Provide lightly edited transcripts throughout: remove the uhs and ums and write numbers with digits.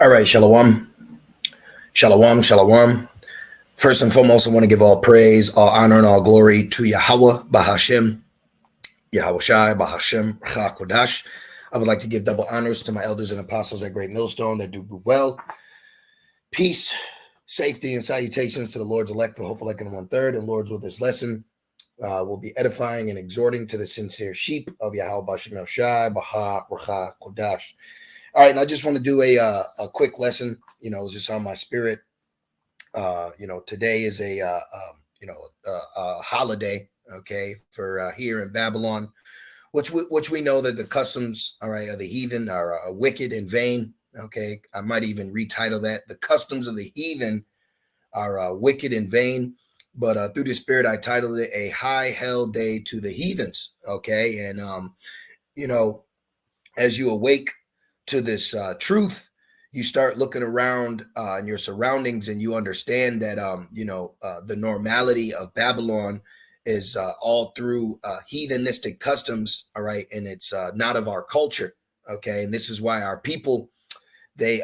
All right, shalom, shalom, shalom. First and foremost, I want to give all praise, all honor, and all glory to Yahweh, Bahashem, Yahweh Shai, Bahashem, Kodash. I would like to give double honors to my elders and apostles at Great Millstone that do well. Peace, safety, and salutations to the Lord's elect, the hopeful elect in 1/3, and Lords with this lesson will be edifying and exhorting to the sincere sheep of Yahweh, Bahashem, Shai, Baha, Kodash. All right, and I just want to do a quick lesson. It's just on my spirit. Today is a holiday, okay, for here in Babylon, which we know that the customs, all right, of the heathen are wicked and vain. Okay, I might even retitle that: the customs of the heathen are wicked and vain. But through the spirit, I titled it "A High Hell Day to the Heathens." Okay, and as you awake to this truth, you start looking around in your surroundings, and you understand that the normality of Babylon is all through heathenistic customs. All right, and it's not of our culture. Okay, and this is why our people, they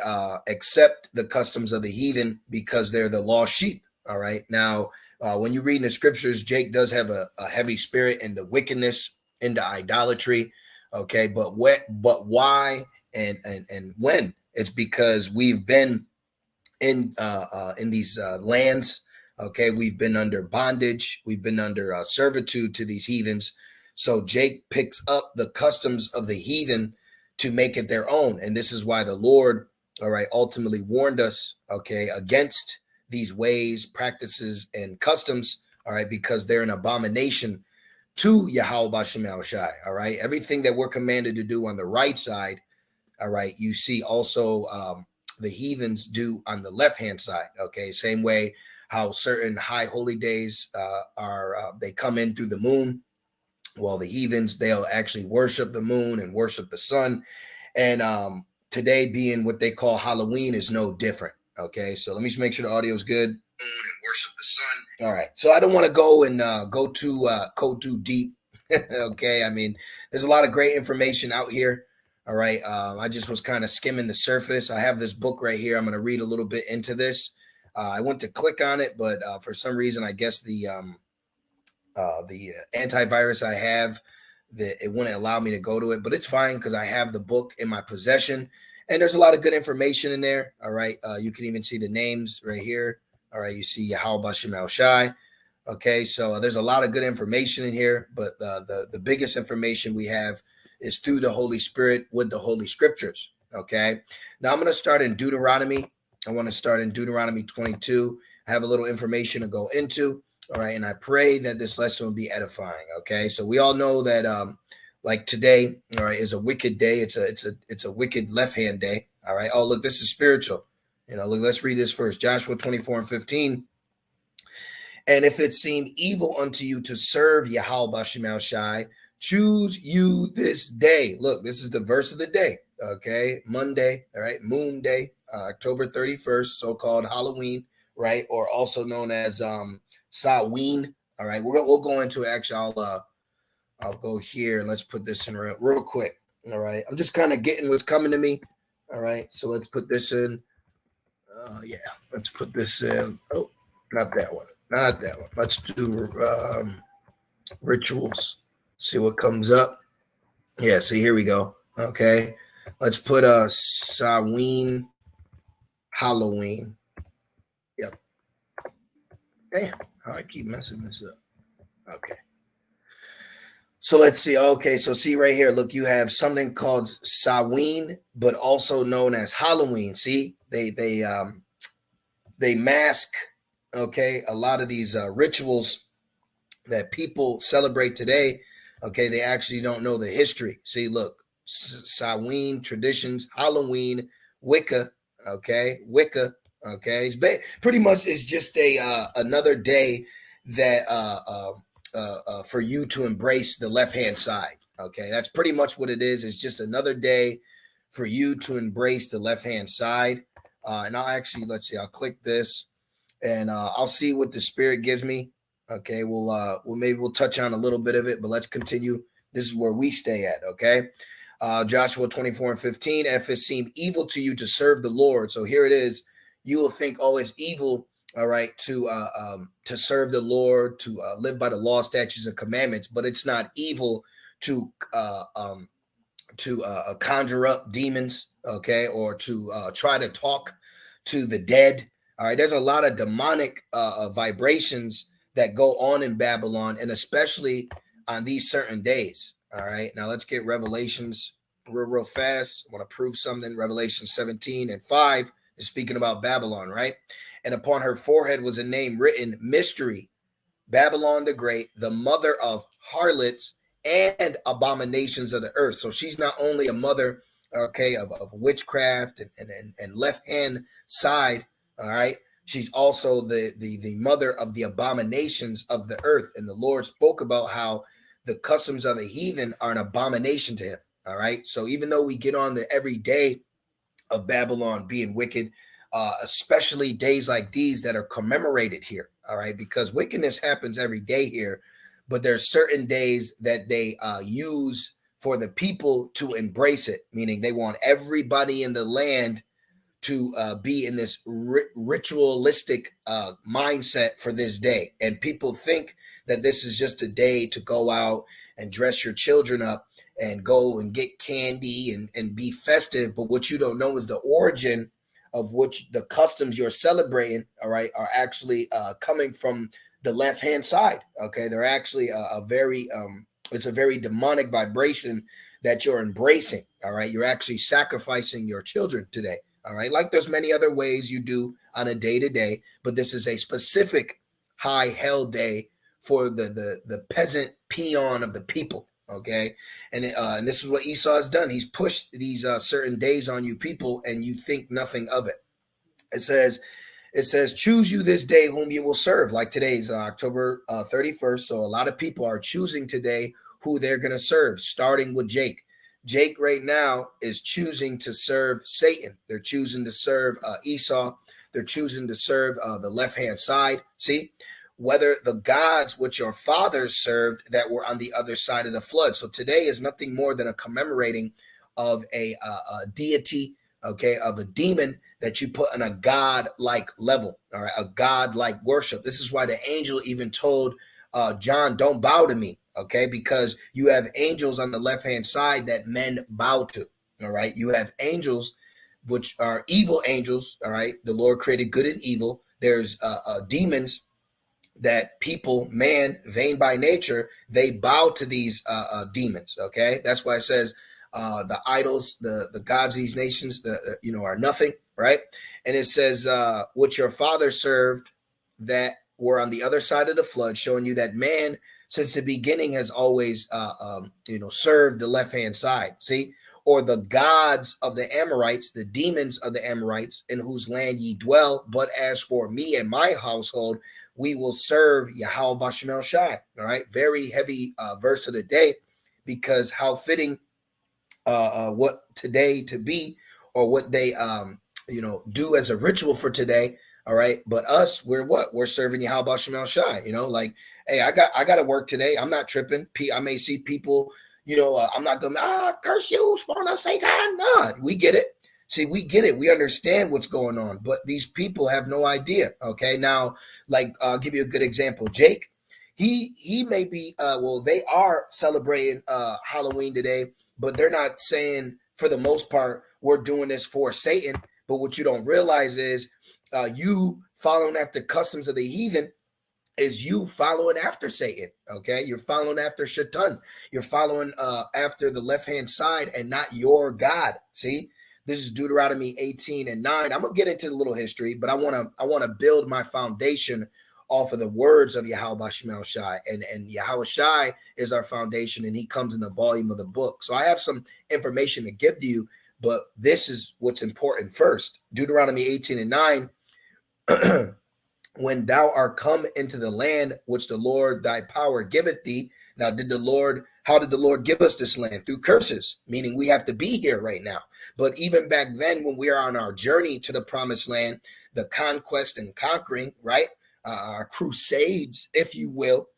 accept the customs of the heathen because they're the lost sheep. All right, now when you read in the scriptures, Jake does have a heavy spirit in the wickedness, into idolatry. Okay, but why and when? It's because we've been in these lands. Okay, we've been under bondage, we've been under servitude to these heathens. So Jake picks up the customs of the heathen to make it their own, and this is why the Lord, all right, ultimately warned us, okay, against these ways, practices, and customs, all right, because they're an abomination to Yahweh Bashem Shai. All right, everything that we're commanded to do on the right side, all right, you see also the heathens do on the left hand side. Okay, same way how certain high holy days they come in through the moon. Well, the heathens, they'll actually worship the moon and worship the sun. And today being what they call Halloween is no different. Okay, so let me just make sure the audio is good. And worship the sun. All right, so I don't want to go and go too deep. Okay, I mean, there's a lot of great information out here. All right, I just was kind of skimming the surface. I have this book right here. I'm going to read a little bit into this. I went to click on it, but for some reason, I guess the antivirus I have, it wouldn't allow me to go to it, but it's fine because I have the book in my possession, and there's a lot of good information in there. All right, you can even see the names right here. All right, you see Yahweh Bashem Shai. Okay, so there's a lot of good information in here, but the biggest information we have is through the Holy Spirit with the Holy Scriptures. Okay, now I'm going to start in Deuteronomy. I want to start in Deuteronomy 22. I have a little information to go into. All right, and I pray that this lesson will be edifying. Okay, so we all know that like today, all right, is a wicked day. It's a wicked left hand day. All right. Oh, look, this is spiritual. Look, let's read this first. Joshua 24:15. And if it seem evil unto you to serve Yahweh Bashem Shai, choose you this day. Look, this is the verse of the day. Okay, Monday. All right, Moon Day, October 31st, so-called Halloween, right, or also known as Samhain. All right, we'll go into it. Actually, I'll go here and let's put this in real quick. All right, I'm just kind of getting what's coming to me. All right, so let's put this in. Yeah, let's put this in. Oh, not that one. Not that one. Let's do rituals. See what comes up. Yeah, see, here we go. Okay, let's put Samhain, Halloween. Yep. Damn, how I keep messing this up. Okay. So let's see. Okay, so see right here. Look, you have something called Samhain, but also known as Halloween. See, they mask, okay, a lot of these rituals that people celebrate today. Okay, they actually don't know the history. See, look, Samhain traditions, Halloween, Wicca. Okay, Wicca. Okay, it's pretty much it's just another day that for you to embrace the left hand side. Okay, that's pretty much what it is. It's just another day for you to embrace the left hand side. And I'll actually, let's see, I'll click this and I'll see what the Spirit gives me. Okay, we'll maybe we'll touch on a little bit of it, but let's continue. This is where we stay at. Okay, Joshua 24:15. If it seem evil to you to serve the Lord, so here it is. You will think, oh, it's evil, all right, to serve the Lord, to live by the law, statutes, and commandments, but it's not evil to conjure up demons, okay, or to try to talk to the dead. All right, there's a lot of demonic vibrations that go on in Babylon, and especially on these certain days. All right, now let's get Revelations real fast. I want to prove something. Revelation 17:5 is speaking about Babylon, right? And upon her forehead was a name written, Mystery, Babylon the Great, the mother of harlots and abominations of the earth. So she's not only a mother, okay, of witchcraft and left hand side, all right. She's also the mother of the abominations of the earth. And the Lord spoke about how the customs of the heathen are an abomination to him. All right. So even though we get on the everyday of Babylon being wicked, especially days like these that are commemorated here. All right, because wickedness happens every day here, but there's certain days that they use for the people to embrace it, meaning they want everybody in the land to be in this ritualistic mindset for this day. And people think that this is just a day to go out and dress your children up and go and get candy and be festive. But what you don't know is the origin of which the customs you're celebrating, all right, are actually coming from the left-hand side. Okay, they're actually it's a very demonic vibration that you're embracing. All right, you're actually sacrificing your children today. All right, like there's many other ways you do on a day-to-day, but this is a specific high hell day for the peasant peon of the people. Okay, and this is what Esau has done. He's pushed these certain days on you people, and you think nothing of it. It says, choose you this day whom you will serve. Like today's October 31st. So a lot of people are choosing today who they're going to serve, starting with Jake. Jake right now is choosing to serve Satan. They're choosing to serve Esau. They're choosing to serve the left-hand side. See, whether the gods which your fathers served that were on the other side of the flood. So today is nothing more than a commemorating of a deity, okay, of a demon that you put on a god-like level, all right, a god-like worship. This is why the angel even told John, don't bow to me, okay, because you have angels on the left-hand side that men bow to, all right. You have angels which are evil angels, all right. The Lord created good and evil. There's demons that people, man, vain by nature, they bow to these demons. Okay, that's why it says the idols, the gods of these nations, are nothing, right? And it says what your father served that were on the other side of the flood, showing you that man, since the beginning, has always served the left hand side. See. Or the gods of the Amorites, the demons of the Amorites, in whose land ye dwell. But as for me and my household, we will serve Yahweh Bashemel Shai. All right, very heavy verse of the day, because how fitting what today to be, or what they do as a ritual for today. All right, but us, we're serving Yahweh Bashemel Shai. Like, hey, I got to work today. I'm not tripping. I may see people. I'm not going to curse you, spawn of Satan. Nah, we get it. See, we get it. We understand what's going on, but these people have no idea. Okay, now, like, I'll give you a good example. Jake, he may be. They are celebrating Halloween today, but they're not saying, for the most part, we're doing this for Satan. But what you don't realize is, you following after customs of the heathen is you following after Satan. Okay, you're following after Shaitan. You're following after the left-hand side and not your God. See, this is Deuteronomy 18:9. I'm gonna get into the little history, but I wanna build my foundation off of the words of Yahweh Bashemel Shai, and Yahweh Shai is our foundation, and he comes in the volume of the book. So I have some information to give to you, but this is what's important first. Deuteronomy 18:9. When thou art come into the land which the Lord thy power giveth thee. Now, how did the Lord give us this land? Through curses, meaning we have to be here right now. But even back then, when we are on our journey to the promised land, the conquest and conquering, right? Our crusades, if you will,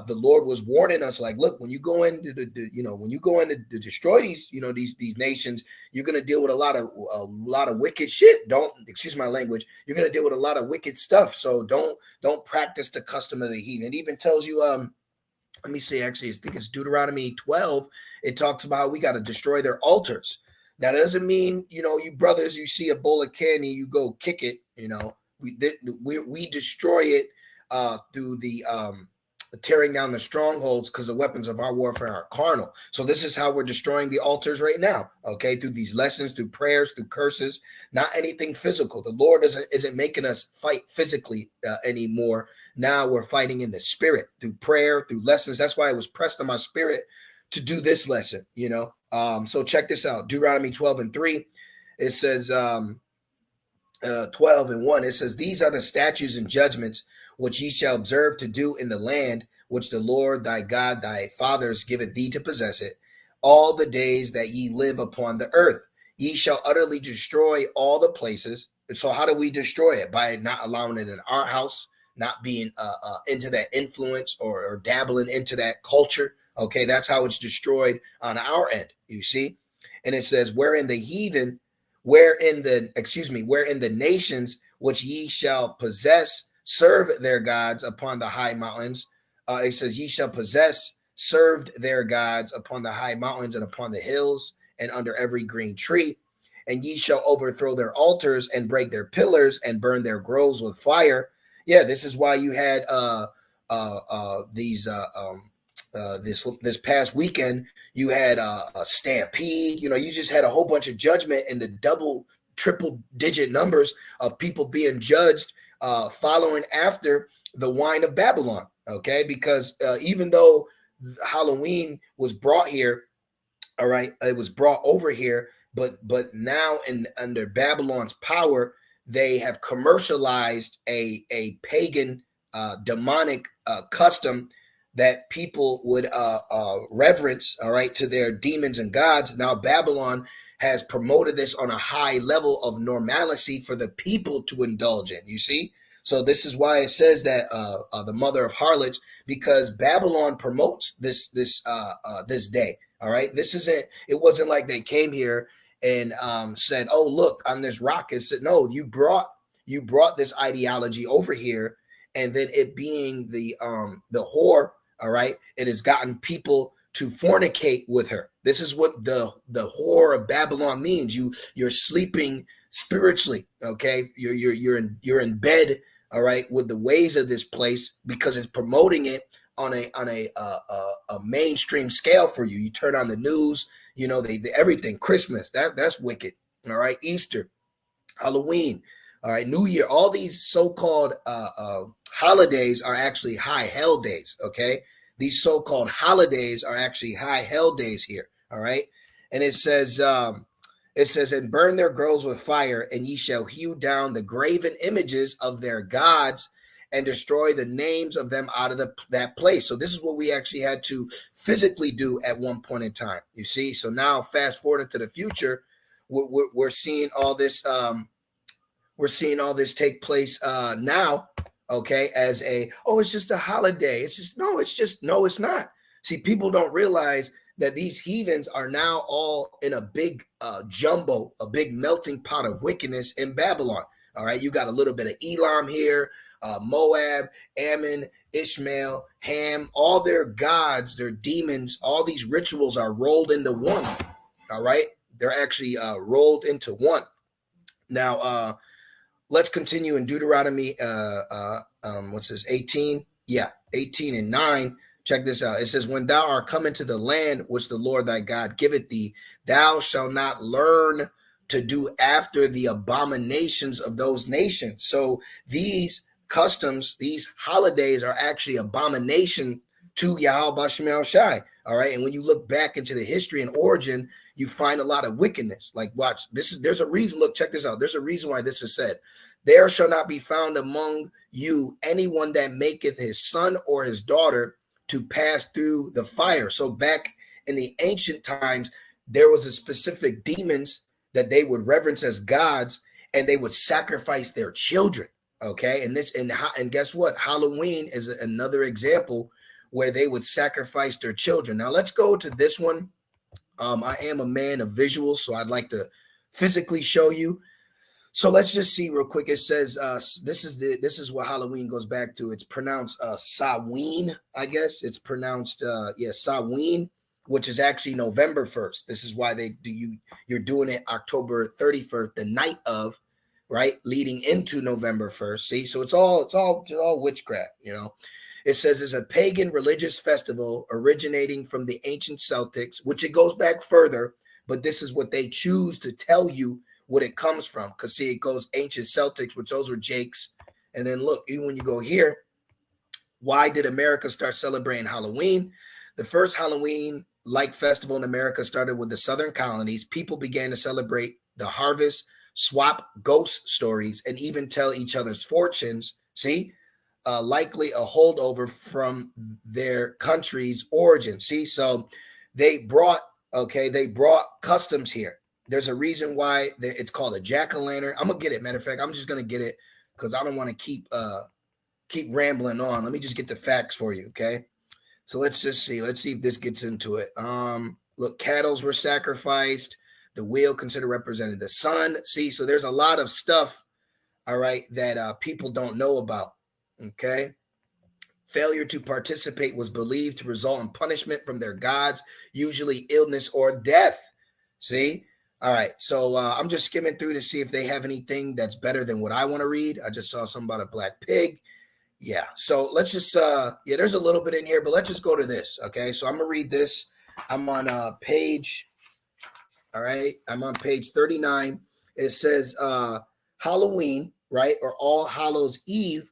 the Lord was warning us, like, look, when you go in when you go in to destroy these, these nations, you're going to deal with a lot of wicked shit. Don't, excuse my language. You're going to deal with a lot of wicked stuff. So don't practice the custom of the heathen. It even tells you, let me see, actually, I think it's Deuteronomy 12. It talks about we got to destroy their altars. That doesn't mean, you brothers, you see a bowl of candy, you go kick it. We destroy it through the tearing down the strongholds, because the weapons of our warfare are carnal. So this is how we're destroying the altars right now, okay? Through these lessons, through prayers, through curses, not anything physical. The Lord isn't making us fight physically anymore. Now we're fighting in the spirit, through prayer, through lessons. That's why it was pressed on my spirit to do this lesson, So check this out. Deuteronomy 12:3, it says 12:1, it says, these are the statutes and judgments which ye shall observe to do in the land which the Lord thy God thy fathers giveth thee to possess it, all the days that ye live upon the earth. Ye shall utterly destroy all the places. And so how do we destroy it? By not allowing it in our house, not being into that influence or dabbling into that culture. Okay, that's how it's destroyed on our end, you see. And it says, wherein the nations which ye shall possess serve their gods upon the high mountains. It says, ye shall possess, served their gods upon the high mountains and upon the hills and under every green tree. And ye shall overthrow their altars and break their pillars and burn their groves with fire. Yeah, this is why you had this past weekend, you had a stampede. You just had a whole bunch of judgment in the triple digit numbers of people being judged following after the wine of Babylon, okay? Because even though Halloween was brought here, all right, it was brought over here, but now under Babylon's power, they have commercialized a pagan, demonic custom that people would reverence, all right, to their demons and gods. Now Babylon has promoted this on a high level of normalcy for the people to indulge in, you see? So this is why it says that the mother of harlots, because Babylon promotes this day, all right? It wasn't like they came here and said, oh, look, on this rock, and said, no, you brought this ideology over here, and then it being the whore, all right, it has gotten people to fornicate with her. This is what the whore of Babylon means. You're sleeping spiritually, okay? You're in bed, all right, with the ways of this place, because it's promoting it on a mainstream scale for you. You turn on the news, they everything. Christmas, that's wicked, all right. Easter, Halloween, all right, New Year, all these so-called holidays are actually high hell days, okay? These so-called holidays are actually high hell days here, all right? And it says, and burn their groves with fire, and ye shall hew down the graven images of their gods and destroy the names of them out of that place. So this is what we actually had to physically do at one point in time, you see? So now fast forward into the future, we're seeing all this, take place now, okay, as it's just a holiday. It's not. See, people don't realize that these heathens are now all in a big jumbo, a big melting pot of wickedness in Babylon. All right, you got a little bit of Elam here, Moab, Ammon, Ishmael, Ham, all their gods, their demons, all these rituals are rolled into one. All right, they're actually rolled into one. Now, let's continue in Deuteronomy, what's this, 18? Yeah, 18:9. Check this out. It says, when thou art come into the land which the Lord thy God giveth thee, thou shalt not learn to do after the abominations of those nations. So these customs, these holidays are actually abomination to Yahweh Shemel Shai. All right. And when you look back into the history and origin, you find a lot of wickedness. Like, watch, there's a reason. Look, check this out. There's a reason why this is said. There shall not be found among you anyone that maketh his son or his daughter to pass through the fire. So back in the ancient times, there was a specific demons that they would reverence as gods, and they would sacrifice their children. Okay. And guess what? Halloween is another example where they would sacrifice their children. Now let's go to this one. I am a man of visuals, so I'd like to physically show you. So let's just see real quick. It says this is what Halloween goes back to. It's pronounced Samhain, I guess. It's pronounced Samhain, which is actually November 1st. This is why you're doing it October 31st, the night of, right, leading into November 1st. See, so it's all witchcraft, you know. It says it's a pagan religious festival originating from the ancient Celtics, which it goes back further, but this is what they choose to tell you what it comes from. Because see, it goes ancient Celtics, which those were Jakes. And then look, even when you go here, why did America start celebrating Halloween? The first Halloween-like festival in America started with the Southern colonies. People began to celebrate the harvest, swap ghost stories, and even tell each other's fortunes. See, likely a holdover from their country's origin. See, so they brought customs here. There's a reason why it's called a jack-o'-lantern. I'm gonna get it. Matter of fact, I'm just gonna get it because I don't want to keep rambling on. Let me just get the facts for you, okay? So let's just see. Let's see if this gets into it. Look, cattle were sacrificed. The wheel considered represented the sun. See, so there's a lot of stuff, all right, that people don't know about, okay? Failure to participate was believed to result in punishment from their gods, usually illness or death. See? All right, so I'm just skimming through to see if they have anything that's better than what I want to read. I just saw something about a black pig. Yeah, so let's just, there's a little bit in here, but let's just go to this, okay? So I'm going to read this. I'm on page, all right? I'm on page 39. It says Halloween, right, or All Hallows Eve.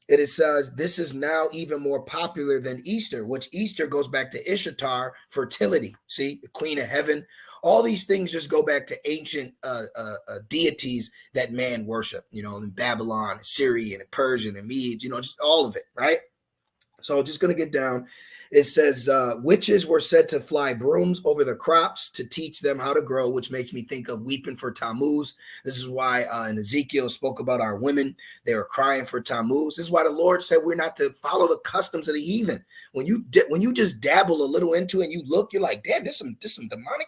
It says this is now even more popular than Easter, which Easter goes back to Ishtar, fertility. See, the queen of heaven. All these things just go back to ancient deities that man worship, you know, in Babylon, Syrian, and Persian, and Mede, you know, just all of it, right? So just going to get down. It says witches were said to fly brooms over the crops to teach them how to grow, which makes me think of weeping for Tammuz. This is why in Ezekiel spoke about our women. They were crying for Tammuz. This is why the Lord said we're not to follow the customs of the heathen. When you just dabble a little into it and you look, you're like, damn, this some demonic.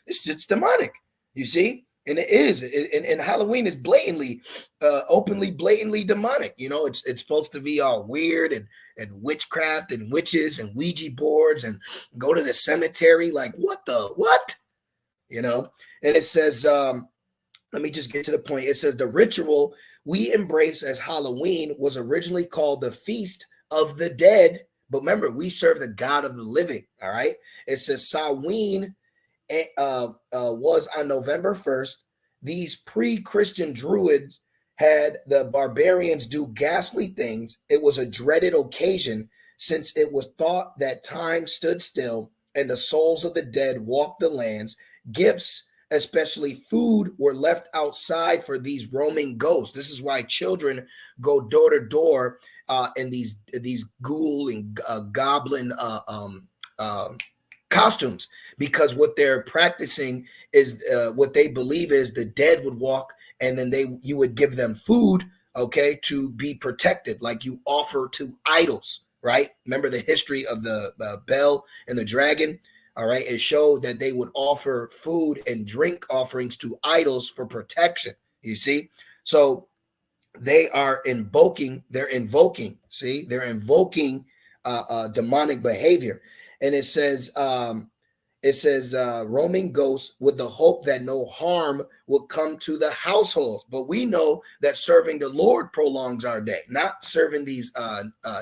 It's demonic, you see? And it is. And Halloween is blatantly, blatantly demonic. You know, it's supposed to be all weird and witchcraft and witches and Ouija boards and go to the cemetery. Like, what? You know? And it says, let me just get to the point. It says the ritual we embrace as Halloween was originally called the Feast of the Dead. But remember, we serve the God of the living, all right? It says Samhain was on November 1st. These pre-Christian druids had the barbarians do ghastly things. It was a dreaded occasion since it was thought that time stood still and the souls of the dead walked the lands. Gifts, especially food, were left outside for these roaming ghosts. This is why children go door to door in these ghoul and goblin costumes, because what they're practicing is what they believe is the dead would walk, and then you would give them food, okay, to be protected, like you offer to idols, right? Remember the history of the bell and the dragon, all right? It showed that they would offer food and drink offerings to idols for protection, you see? So they're invoking demonic behavior. And it says roaming ghosts with the hope that no harm will come to the household. But we know that serving the Lord prolongs our day, not serving these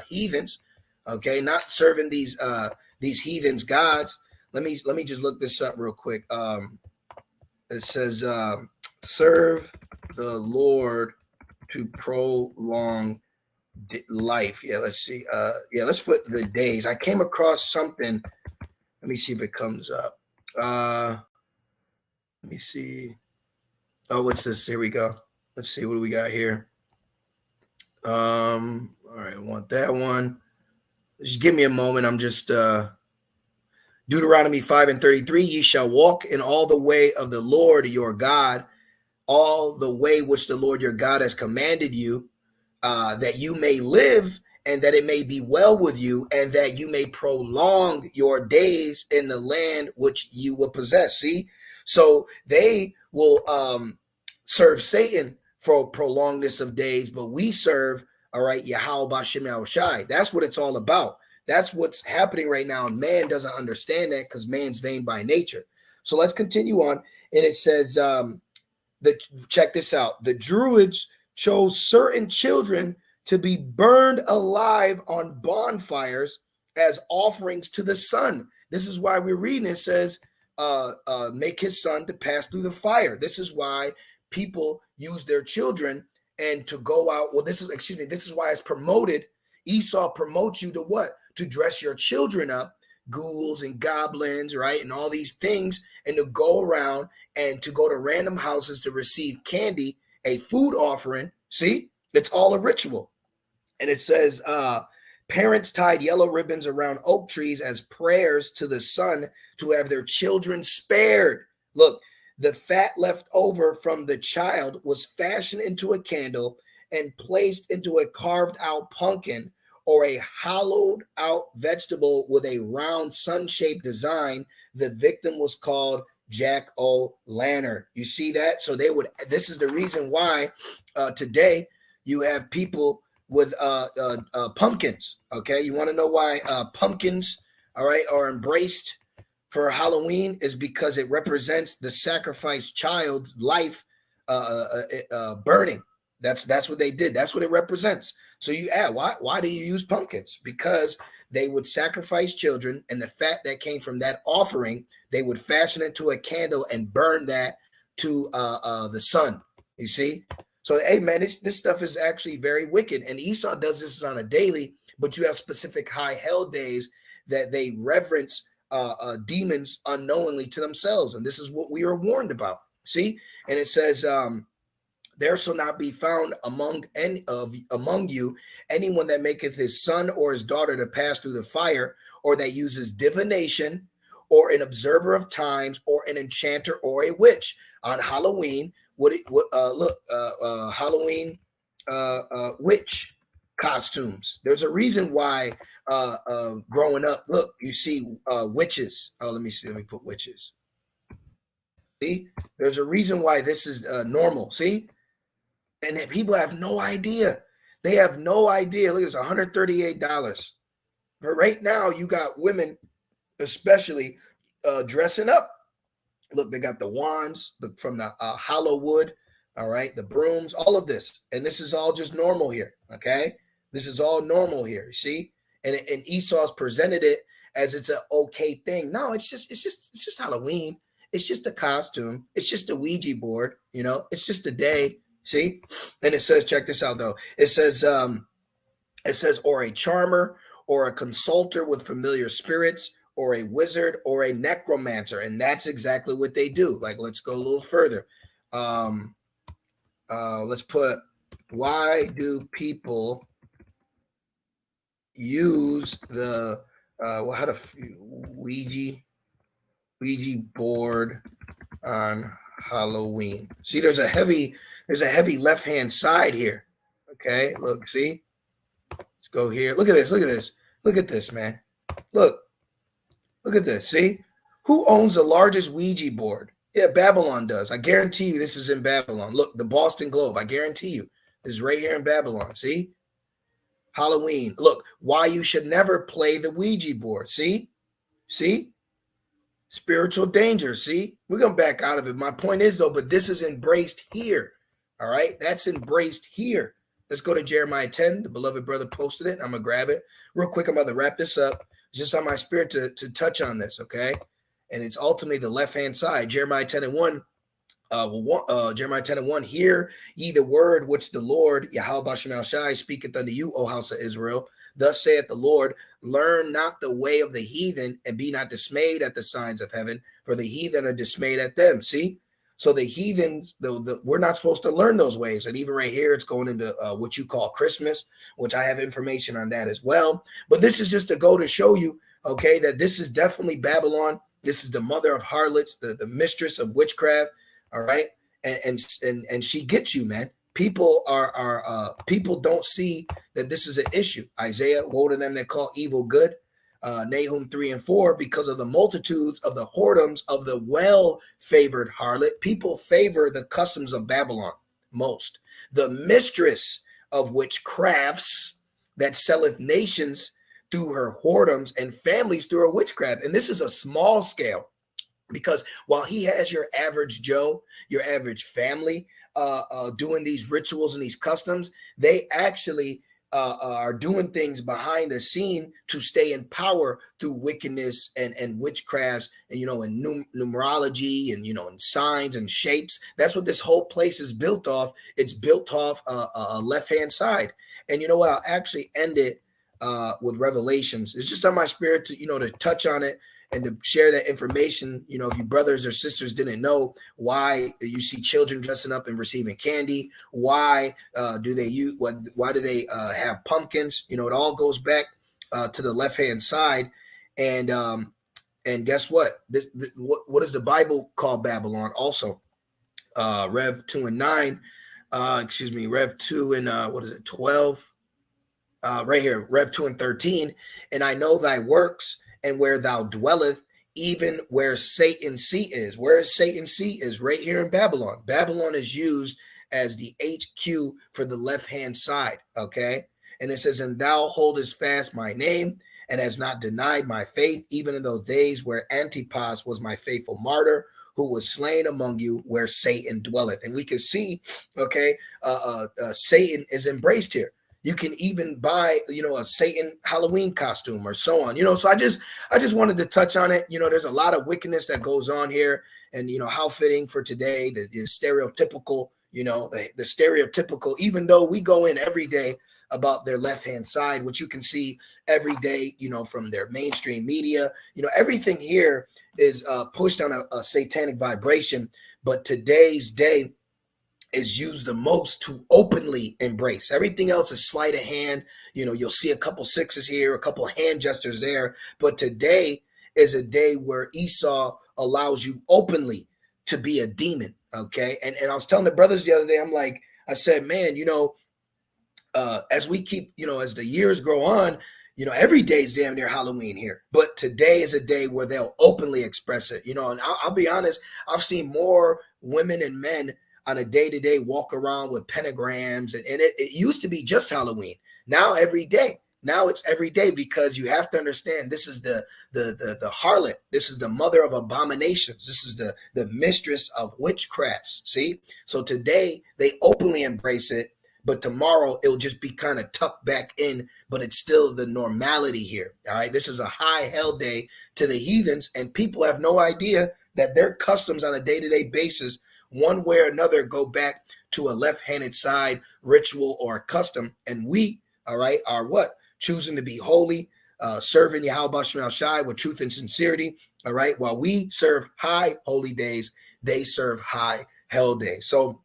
heathens, okay, not serving these heathens gods. Let me just look this up real quick. It says serve the Lord to prolong life. Yeah, let's see. Let's put the days. I came across something. Let me see if it comes up. Let me see. Oh, what's this? Here we go. Let's see. What do we got here? All right, I want that one. Just give me a moment. I'm just Deuteronomy 5:33. Ye shall walk in all the way of the Lord your God, all the way which the Lord your God has commanded you, that you may live and that it may be well with you, and that you may prolong your days in the land which you will possess. See, so they will serve Satan for prolongness of days, but we serve, all right, Yahweh Bashem Shai. That's what it's all about. That's what's happening right now. And man doesn't understand that because man's vain by nature. So let's continue on. And it says, check this out. The Druids chose certain children to be burned alive on bonfires as offerings to the sun. This is why we're reading. It says, make his son to pass through the fire. This is why people use their children and to go out. Well, this is why it's promoted. Esau promotes you to what? To dress your children up, ghouls and goblins, right? And all these things, and to go around and to go to random houses to receive candy, a food offering. See, it's all a ritual. And it says, parents tied yellow ribbons around oak trees as prayers to the sun to have their children spared. Look, the fat left over from the child was fashioned into a candle and placed into a carved out pumpkin or a hollowed out vegetable with a round sun-shaped design. The victim was called Jack-o'-lantern. You see that? So this is the reason why today you have people with pumpkins. Okay, you want to know why pumpkins, all right, are embraced for Halloween? Is because it represents the sacrificed child's life burning. That's what they did. That's what it represents. So you add, why do you use pumpkins? Because they would sacrifice children, and the fat that came from that offering, they would fashion it to a candle and burn that to the sun. You see? So, hey, man, this stuff is actually very wicked. And Esau does this on a daily, but you have specific high hell days that they reverence demons unknowingly to themselves. And this is what we are warned about. See? And it says, there shall not be found among you anyone that maketh his son or his daughter to pass through the fire, or that uses divination, or an observer of times, or an enchanter, or a witch. On Halloween, Halloween witch costumes. There's a reason why growing up, look, you see witches. Oh, let me see. Let me put witches. See, there's a reason why this is normal. See, and people have no idea. They have no idea. Look, it's $138. But right now, you got women, especially, dressing up. Look, they got the wands from the hollow wood, all right, the brooms, all of this. And this is all just normal here, okay? This is all normal here, you see? And Esau's presented it as it's an okay thing. No, it's just Halloween. It's just a costume. It's just a Ouija board, you know? It's just a day, see? And it says, check this out, though. It says, or a charmer, or a consulter with familiar spirits, or a wizard, or a necromancer. And that's exactly what they do. Like, let's go a little further. Let's put, why do people use the Ouija board on Halloween? See, there's a heavy left-hand side here. Okay, look, see? Let's go here. Look at this, look at this. Look at this, man. Look at this. See? Who owns the largest Ouija board? Yeah, Babylon does. I guarantee you this is in Babylon. Look, the Boston Globe. I guarantee you. This is right here in Babylon. See? Halloween. Look, why you should never play the Ouija board. See? See? Spiritual danger. See? We're going to back out of it. My point is, though, but this is embraced here. All right? That's embraced here. Let's go to Jeremiah 10. The beloved brother posted it. I'm going to grab it. Real quick, I'm going to wrap this up. It's just on my spirit to touch on this, okay? And it's ultimately the left-hand side. Jeremiah 10:1. Jeremiah 10:1. Hear ye the word which the Lord, Yahweh Bashem Shai, speaketh unto you, O house of Israel. Thus saith the Lord, learn not the way of the heathen, and be not dismayed at the signs of heaven, for the heathen are dismayed at them. See? So the heathens, we're not supposed to learn those ways. And even right here, it's going into what you call Christmas, which I have information on that as well. But this is just to go to show you, okay, that this is definitely Babylon. This is the mother of harlots, the mistress of witchcraft, all right? And she gets you, man. people don't see that this is an issue. Isaiah, woe to them that call evil good. Nahum 3 and 4, because of the multitudes of the whoredoms of the well-favored harlot. People favor the customs of Babylon most. The mistress of witchcrafts that selleth nations through her whoredoms and families through her witchcraft. And this is a small scale, because while he has your average Joe, your average family doing these rituals and these customs, they actually are doing things behind the scene to stay in power through wickedness and witchcrafts, and and numerology, and and signs and shapes. That's what this whole place is built off. It's built off a left-hand side. And you know what? I'll actually end it with Revelations. It's just on my spirit to to touch on it and to share that information. If you brothers or sisters didn't know why you see children dressing up and receiving candy, why do they have pumpkins? It all goes back to the left-hand side. And guess what? What does the Bible call Babylon also? Rev 2 and 9, Rev 2 and 12, right here, Rev 2 and 13. And I know thy works, and where thou dwelleth, even where Satan's seat is. Where is Satan's seat? Is right here in Babylon. Babylon is used as the HQ for the left-hand side, okay? And it says, and thou holdest fast my name, and has not denied my faith, even in those days where Antipas was my faithful martyr, who was slain among you, where Satan dwelleth. And we can see, okay, Satan is embraced here. You can even buy, a Satan Halloween costume or so on, So I just wanted to touch on it. There's a lot of wickedness that goes on here, and how fitting for today, the stereotypical, the stereotypical, even though we go in every day about their left-hand side, which you can see every day, from their mainstream media, everything here is pushed on a satanic vibration. But today's day is used the most to openly embrace. Everything else is sleight of hand. You'll see a couple sixes here, a couple hand gestures there. But today is a day where Esau allows you openly to be a demon. Okay. And I was telling the brothers the other day, I said, man, as we keep, as the years grow on, every day is damn near Halloween here. But today is a day where they'll openly express it, and I'll be honest, I've seen more women and men on a day-to-day walk around with pentagrams, and it used to be just Halloween. Now every day. Now it's every day, because you have to understand, this is the harlot. This is the mother of abominations. This is the mistress of witchcrafts. See? So today they openly embrace it, but tomorrow it'll just be kind of tucked back in, but it's still the normality here. All right. This is a high hell day to the heathens, and people have no idea that their customs on a day-to-day basis, one way or another, go back to a left-handed side ritual or a custom. And we, all right, are what? Choosing to be holy, serving Yahweh Shema Shai with truth and sincerity. All right. While we serve high holy days, they serve high hell days. So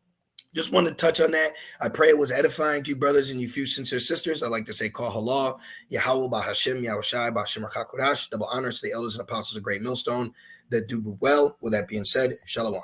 just wanted to touch on that. I pray it was edifying to you, brothers, and you few sincere sisters. I like to say, call halal, Yahweh Bahashem, Yahweh Shai, Bahashem HaKakodash. Double honors to the elders and apostles of Great Millstone that do well. With that being said, shalom.